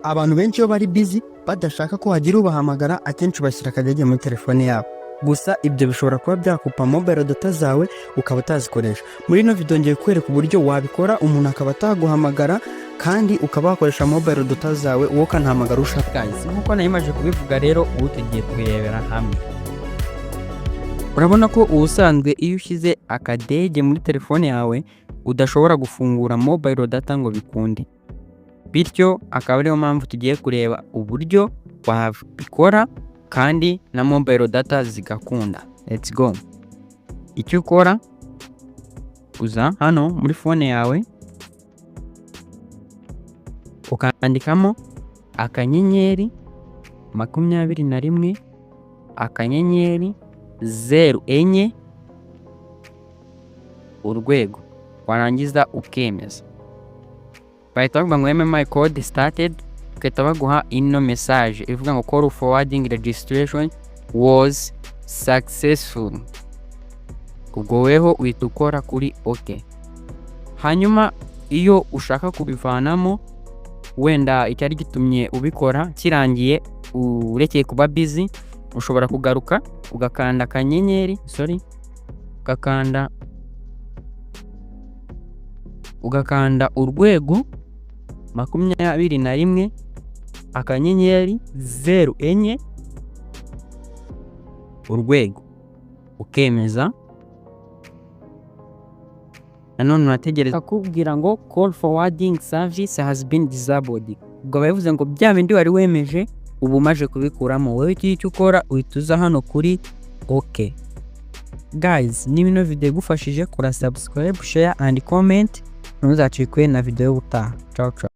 abantu benshi iyo bari busy badashaka ko hagira ubahamagara akenshi bashyira akadege muri telefone yabo. Gusa ibyo bishobora kuba byakupa mobile data zawe ukaba utazikoresha. Muri ino video ngiye kwereka uburyo wabikora umuntu akaba ataguhamagara kandi ukaba wakoresha mobile data zawe uwo kanhamagara ushaka. Nkuko nayimaje kubivuga rero ubu tugiye kubirebera hamwe. Urabona ko ubusanzwe iyo ushyize akadege muri telefone yawe udashobora gufungura mobile data ngo bikunde. Bityo akaba ariyo mpamvu tugiye kureba uburyo wabikora kandi na mobile data zigakunda. Let's go. Icyo ukora uza hano muri phone yawe ukandikamo akanyenyeri 21 akanyenyeri 04 urwego, warangiza ukemeza. Bahita bavuga ngo my code started, ukahita baguha ino message ivuga ngo call forwarding registration was successful. Ubwo weho uhita ukora kuri OK. Hanyuma iyo ushaka kubivanamo wenda icyari gitumye ubikora kirangiye urekeye kuba busy, ushobora kugaruka ugakanda akanyenyeri ugakanda urwego 21 akanyenyeri 04 urwego ukemeza. Nanone unategereza kubwira ngo call forwarding service has been disabled. Ubwo bavuze ngo bya bindi wari wemeje ubu maje kubikuramo. Wowe icyo ukora uhituza hano kuri OK. Guys, niba ino video igufashije kora subscribe, share and comment, ntuzacikwe na video y'ubutaha. Ciao ciao.